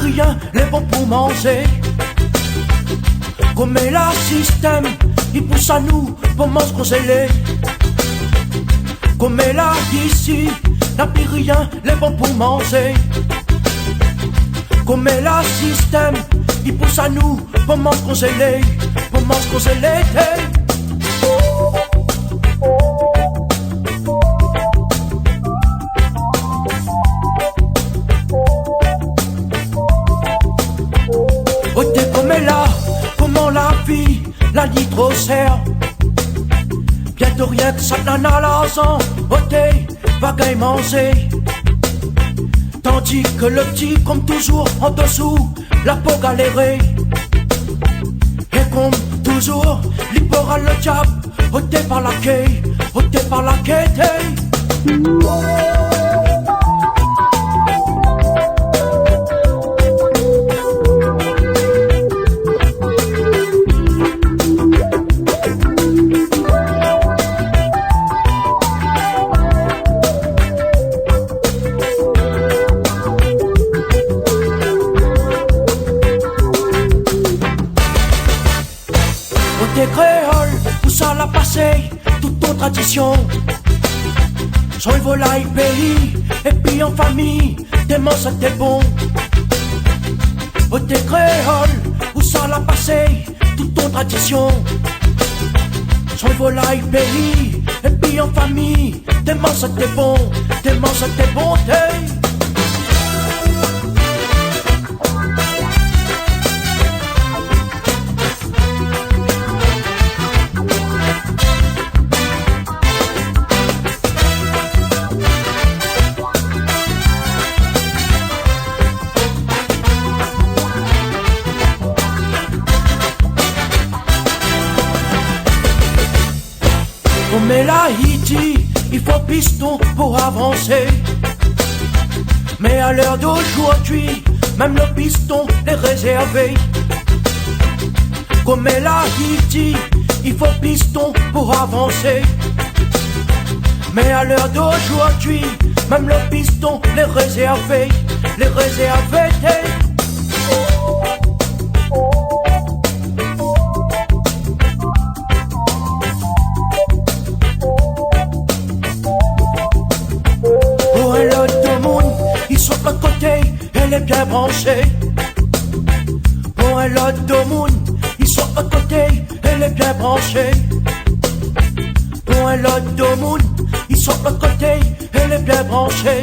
rien, les bons pour manger. Comme la système, il pousse à nous pour manger congelé. Comme là ici, n'a plus rien, les bons pour manger. Comme la système, il pousse à nous pour manger congelé, pour manger congelé. Oh t'es comme là, comment la vie, la lit trop serre. Bientôt rien que ça n'en a l'argent, oh t'es, va gagner manger. Tandis que le petit, comme toujours, en dessous, la peau galérée. Et comme toujours, l'hypora le diable, oh t'es par la quai, oh t'es par la quai, T'es créole, où ça l'a passé, toute ton tradition. Sans volaille pays, et puis en famille, t'es mangé, t'es bon. Oh t'es créole, où ça l'a passé, toute ton tradition. Sans volaille pays, et puis en famille, t'es mangé, t'es bon, t'es mangé, t'es bon, t'es. Mais là, il faut piston pour avancer. Mais à l'heure d'aujourd'hui, même le piston est réservé. Comme là, il faut piston pour avancer. Mais à l'heure d'aujourd'hui, même le piston est réservé. Les réservés. Elle est bien branchée. Pour un lot de monde, ils sont à côté, elle est bien branchée. Pour un lot de monde, ils sont à côté, elle est bien branchée.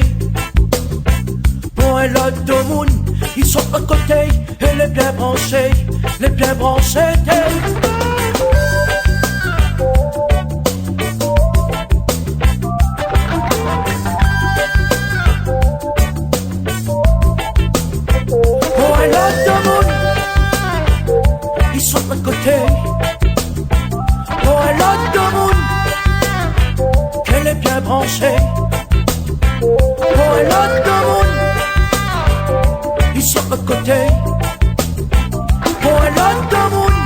Pour un lot de monde, ils sont à côté, elle est bien branchée, elle est bien branchée. Côté, pour un lot de monde, qu'elle est bien branchée. Pour un lot de monde, ils sont à côté. Pour un lot de monde,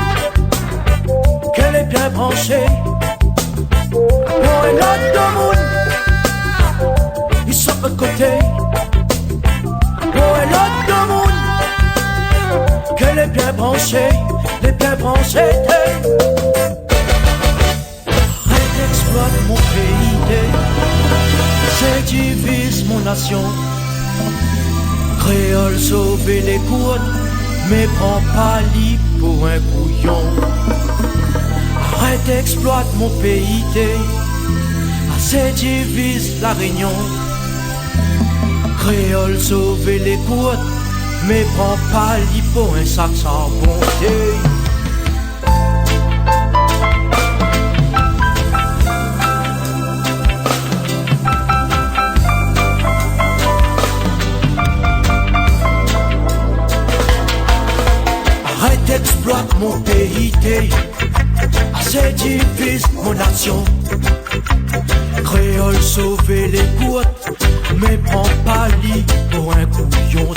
qu'elle est bien branchée. Pour un lot de monde, ils sont à côté. Pour un lot de monde, qu'elle est bien branchée. Les bien branchés, arrête d'exploiter mon pays, c'est divise mon nation. Créole sauver les côtes, mais prends pas lit pour un couillon. Arrête d'exploiter mon pays, c'est divise la Réunion. Créole sauver les côtes, mais prends pas lit pour un sac sans bonté. Arrête d'exploiter mon pays, assez divise mon nation. Créole sauver les côtes, mais prends pas lit pour un couillon.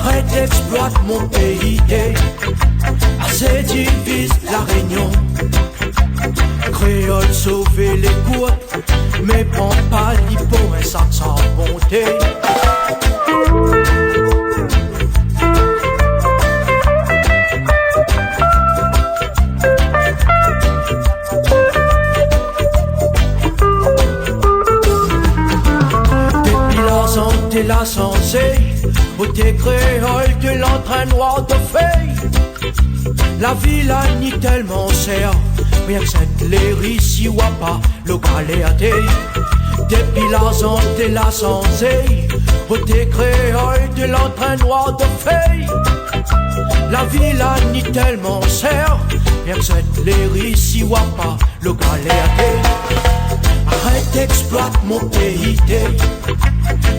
Arrête d'exploiter mon pays, assez divise la Réunion. Créole sauver les côtes, mais prends pas lit pour un sac sans bonté. Côté créole de l'entraînoir de feuilles. La ville a ni tellement serre. Rien que cette lérie si ou pas le galéaté. Depuis la zone de la santé. Côté créole de l'entraînoir de feuilles. La ville a ni tellement serre. Rien que cette lérie si ou pas le galéaté. Arrête d'exploiter mon pays.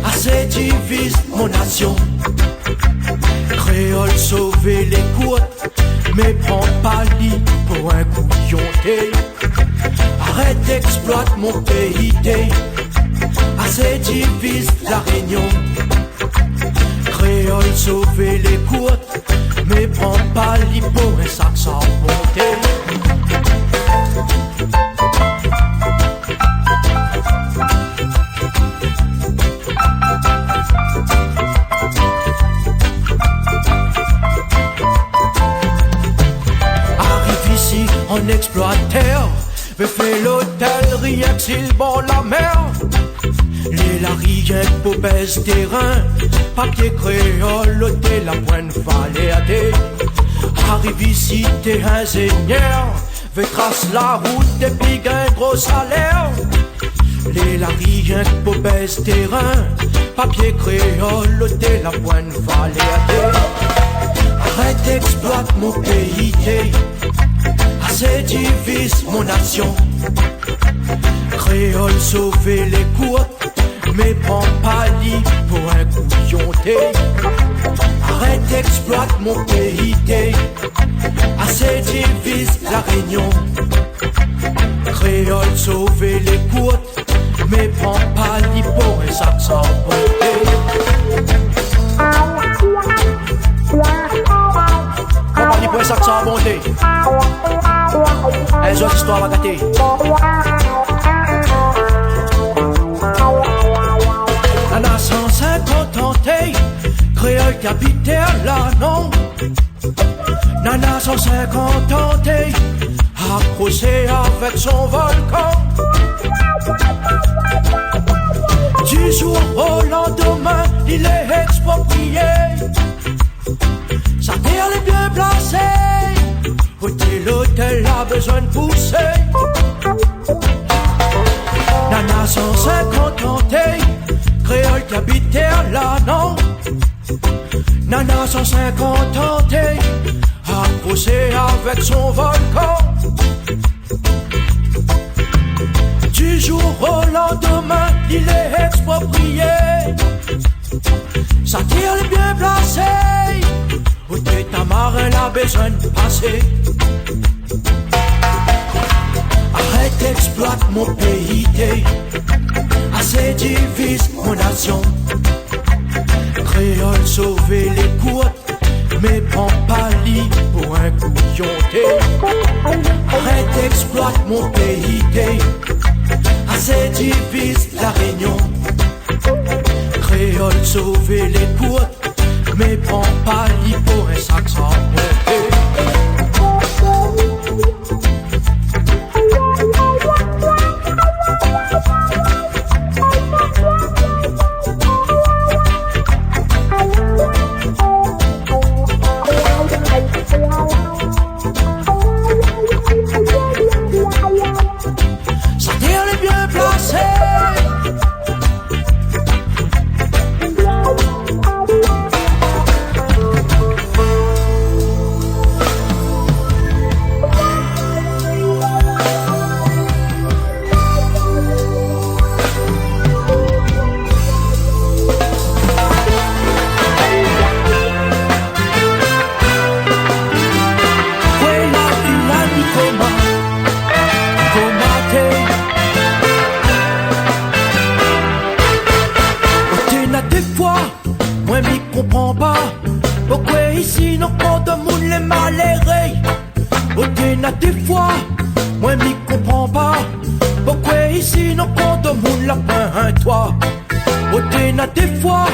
Assez divise mon nation. Créole sauver les côtes, mais prends pas lit pour un couillon. Arrête d'exploiter mon pays. Assez divise la Réunion. Créole sauver les côtes, mais prends pas lit pour un sac sans bonté. On exploiteur, mais fait l'hôtel, rien que s'il bon la mer. Les larriens pour baisse terrain, papier créole, l'hôtel, la pointe vallée à des. Arrive ici, t'es ingénieur, vais trace la route, des pigs, un gros salaire. Les larriens pour baisse terrain, papier créole, l'hôtel, la pointe vallée à des. Arrête d'exploiter mon pays, assez divise mon nation. Créole sauver les côtes, mais prends pas lit pour un couillon. Arrête d'exploiter mon pays. Assez divise la Réunion. Créole sauver les côtes, mais prends pas lit pour un sac sans bonté. On va lit pour un sac sans bonté. Les autres histoires à gâter. Nana 150 ans, créole capitaine là non. Nana 150 ans, accroché avec son volcan. Du jour au lendemain, il est exproprié. Sa terre est bien placée. Côté l'hôtel a besoin de pousser. Nana 150 ans, créole qui habitait là, non. Nana 150 ans, accroché avec son volcan. Du jour au lendemain, il est exproprié. Sa terre est bien placée. Côté Tamarin, a besoin de passer. Arrête d'exploiter mon pays. Assez divise mon nation. Créole sauver les côtes, mais prends pas lit pour un couillon. Arrête d'exploiter mon pays. Assez divise la Réunion. Créole sauver les côtes, mais prends pas lit pour un sac sans bonté. Sa terre est bien placée. Moi m'y comprends pas pourquoi ici non compte de moun les malheureux. Au-delà des fois, moi m'y comprends pas pourquoi ici non compte de moun la pain un toit. Au-delà des fois,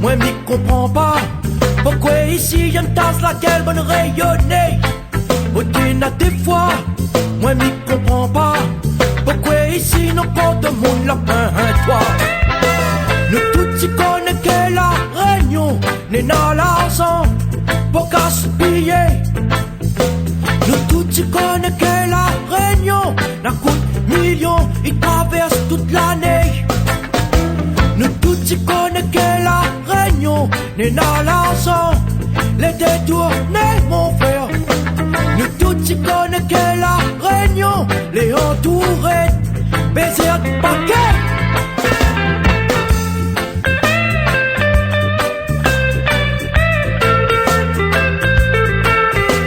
moi m'y comprends pas pourquoi ici y'en tasse laquelle bonne rayonnée. Au-delà des fois, moi m'y comprends pas pourquoi ici non compte de moun la pain un toit. Nous tous y connaissons que la Réunion n'est gaspiller. Nous tous tu connais que la réunion n'a coûte millions, il traverse toute l'année. Nous tous tu connais que la réunion n'est dans l'argent, les détournés mon frère. Nous tous tu connais que la réunion les entourés, baiser de paquet.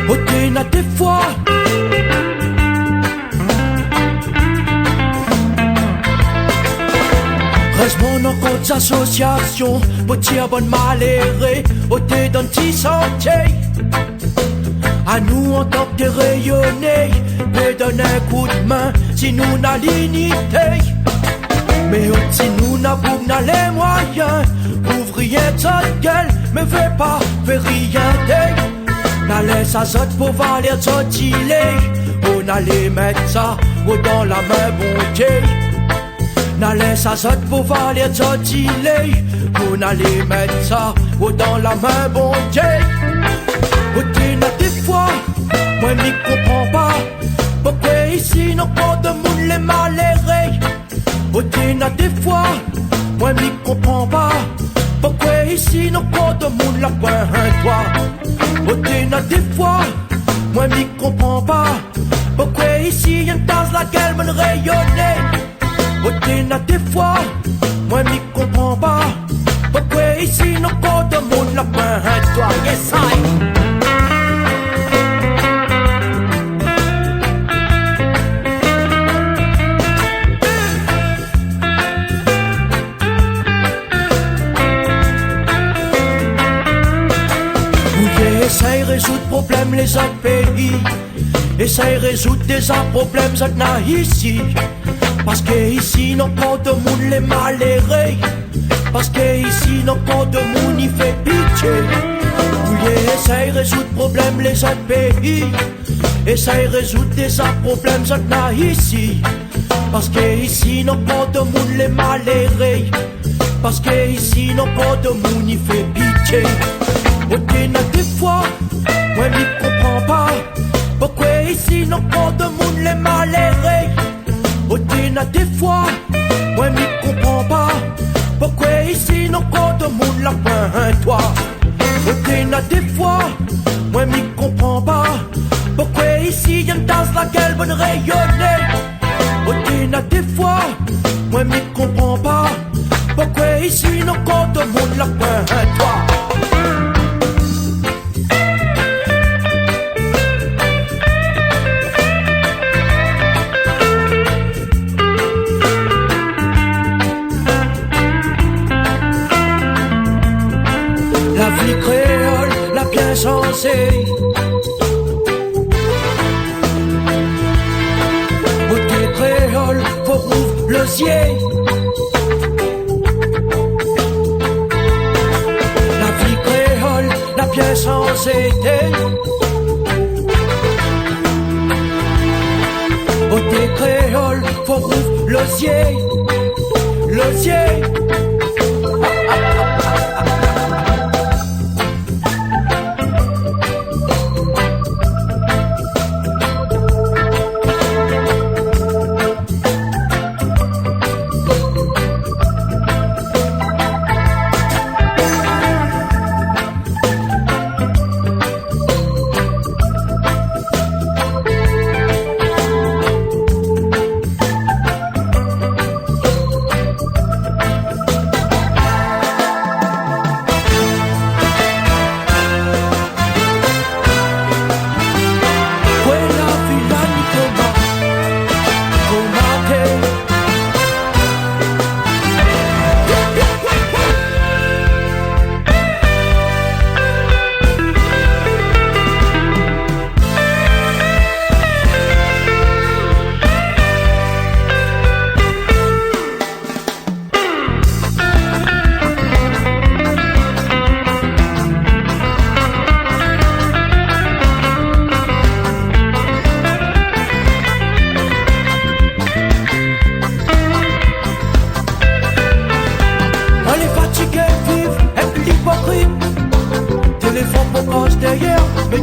Oh t'es n'a des fois reste mon compte d'association, pour tirer bonne malérée, au thé d'un petit sentier. À nous en tant que rayonnés, peut donner un coup de main si nous n'a l'unité. Mais si nous n'avons les moyens, ouvrier de cette gueule, mais fais pas, fais rien d'eux. N'a laisse à cette pour valer de sortilé, on allait mettre ça dans la main bon Dieu. N'a laisse à cette pour valer de sortilé, on allait mettre ça dans la main bon Dieu. Oh t'es n'a des fois, moi m'y comprends pas, pourquoi ici non pas de monde les malheureux. Oh t'es n'a des fois, moi m'y comprends pas, pourquoi ici non pas de monde la point un toit. Oh t'es n'a des fois, moi m'y comprends pas, pourquoi ici y'a une tasse laquelle me rayonner. Oh t'es n'a des fois, moi m'y comprends pas, pourquoi ici non pas de monde la point un toit. Yes I. Essaye résoudre problème les autres pays, essaye résoudre des problèmes ça n'a ici. Parce que ici non pas de monde les malheureux, parce que ici non pas de monde y fait pitié. Oui, essaye résoudre problème les autres pays, essaye résoudre des problèmes ça n'a ici. Parce que ici non pas de monde les malheureux, parce que ici non pas de monde y fait pitié. Oh t'es n'a des fois, moi m'y comprends pas, pourquoi ici non pas de monde les malheureux. Oh t'es n'a des fois, moi m'y comprends pas, pourquoi ici non pas de monde la point un toit. Oh t'es n'a des fois, moi m'y comprends pas, pourquoi ici y'a une tasse laquelle bonne rayonner. Oh t'es n'a des fois, moi m'y comprends pas, pourquoi ici non pas de monde la point un toit. La vie créole, la bien sensée. Beauté créole, faut rouvre le ciel. La vie créole, la bien sensée. Beauté créole, faut rouvre le ciel. Le ciel.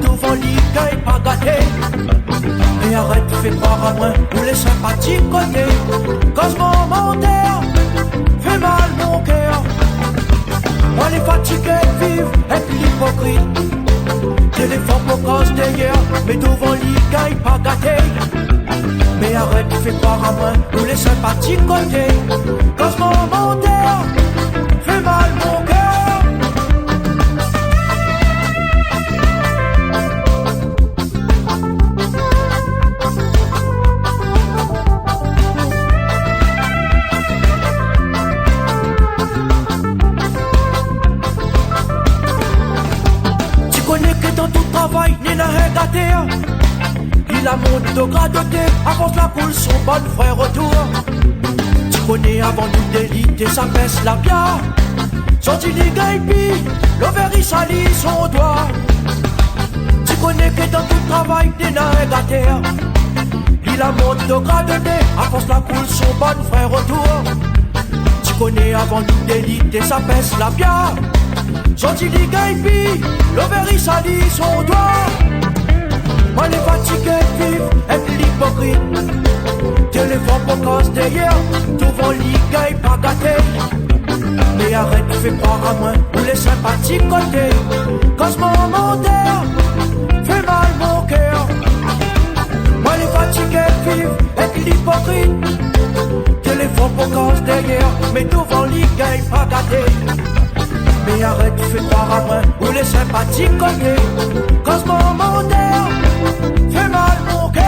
devant l'IGA pas gâté. Et arrête, fais croire à moi, ou les sympathiques côté. Cause mon menteur fait mal mon cœur. Moi les fatigués vivent avec l'hypocrite. Téléphone pour cause d'ailleurs, mais devant l'IGA pas gâté. Mais arrête, fais croire à moi, ou les sympathiques côté. Cause mon menteur fait mal mon cœur. Tu connais que dans tout travail, n'est n'a rien gâté. Il a monté de gradoté, avance la poule, son bon frère retour. Tu connais avant nous d'élite et ça baisse la bière. Sorti les gaipis, l'over il salit son doigt. Tu connais que dans tout travail, t'es n'a rien gâté. Il a monté de gradoté, avance la poule, son bon frère retour. Tu connais avant nous d'élite et ça baisse la bière. Sorti les gaipis, l'over il salit son doigt. Moi les fatigués vivent avec l'hypocrite. Téléphone pour cause d'ailleurs, devant l'IGA pas gâté. Mais arrête, fais croire à moi, ou les sympathiques côté. Cause mon menteur fait mal mon cœur. Moi les fatigués vivent avec l'hypocrite. Téléphone pour cause d'ailleurs, mais devant l'IGA pas gâté. Mais arrête, fais croire à moi, ou les sympathiques côté. Cause mon menteur fait mal mon cœur.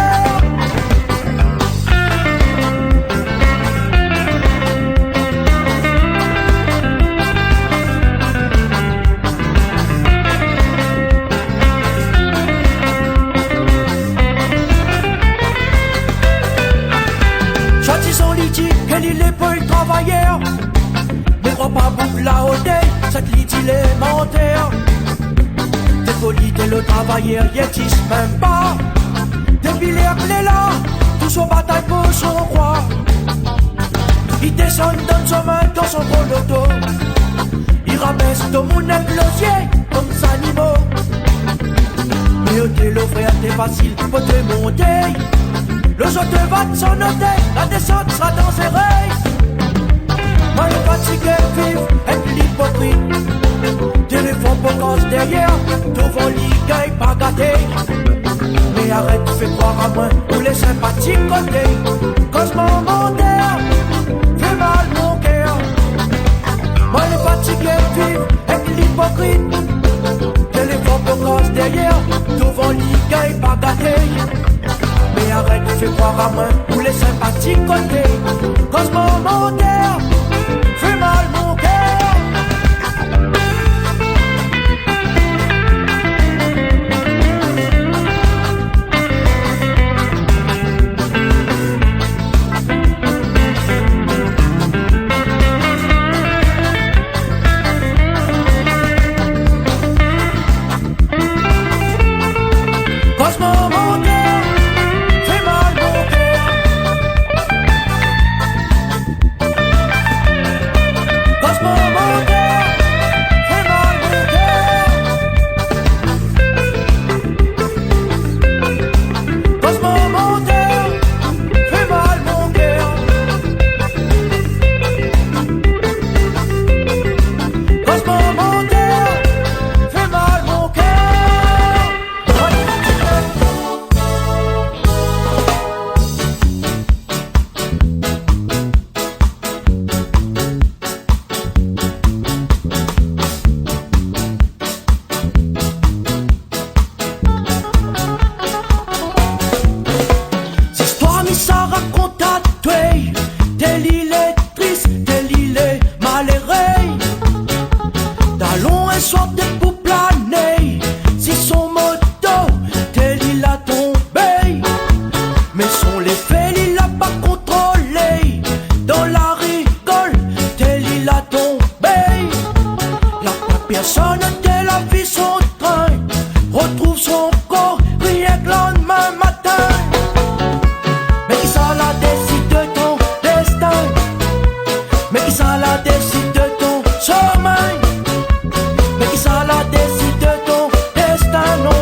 Choisissons l'idiot, quel il est pas le travailleur. Mais crois pas boucle la haute, cette l'idiot élémentaire. T'es poli, t'es le travailleur, y existe même pas. Depuis l'air est là, tout son bataille pour son roi. Il descend dans son main, dans son gros loto. Il rabaisse tout mon implosier comme des animaux. Mais au télo frère, t'es facile pour te monter. Le jeu te va de son noter, la descente sera dans ses rails. Moi les fatigués vivent avec l'hypocrite. Téléphone pour cause derrière, devant l'IGA pas gâté. Mais arrête, fais croire à moi, ou les sympathiques côté. Cause mon menteur fait mal mon cœur. Moi les fatigués vivent avec l'hypocrite. Téléphone pour cause derrière, devant l'IGA pas gâté. Mais arrête, fais croire à moi, ou les sympathiques côté. Cause mon menteur fait mal mon cœur.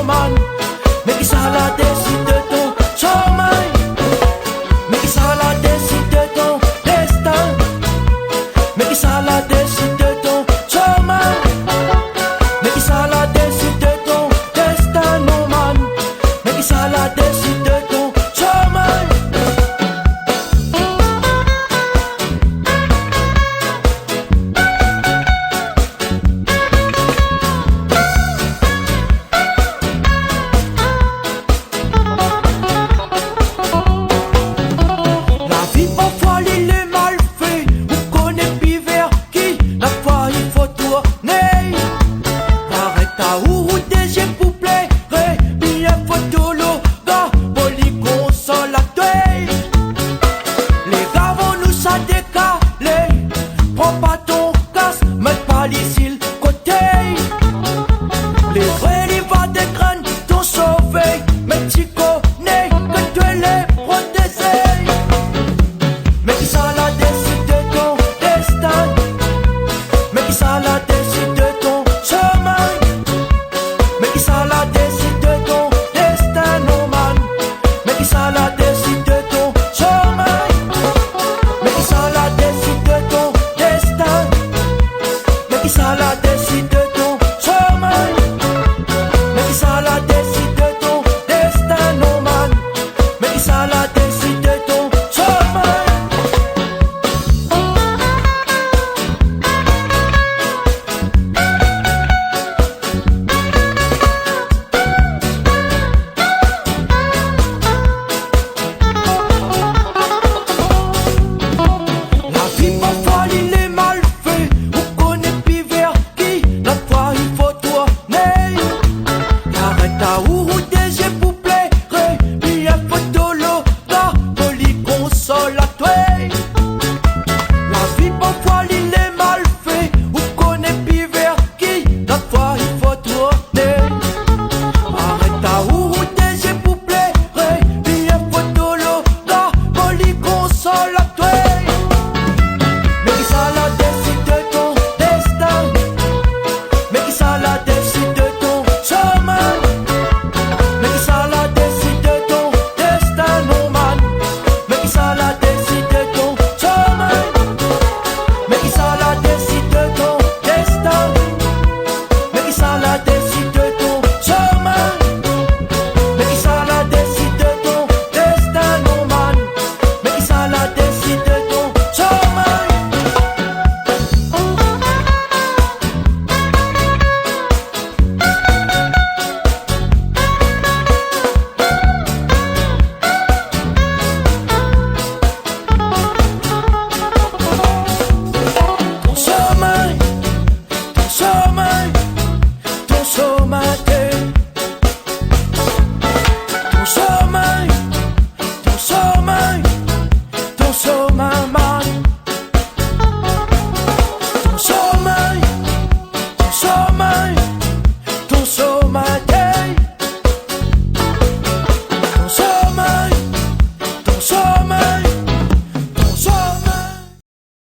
Man ça la décide de ton chemin. La vie parfois l'île est mal fait, on connaît plus vers qui, la fois il faut tourner. Arrête à ou des yeux pour plaire, bien photo l'eau, gars, poli consolateur. Les gars vont nous ça décaler, prends pas ton casse, mets pas l'ici le côté. Les vrais les va des graines t'ont sauvé, mais tu connais que tu es les protégés. Mais qui ça la décide de ton destin, mais qui ça la décide de ton chemin, mais qui ça la décide de ton destin, non man, mais qui ça la décide de ton chemin, mais qui ça la décide de ton destin, mais qui ça la décide de ton chemin, mais qui ça la décide de ton destin, non man, mais qui ça la décide de ton chemin. La vie parfois l'île est mal fait, on connaît plus vers qui, la fois il faut tourner. Arrête à ou des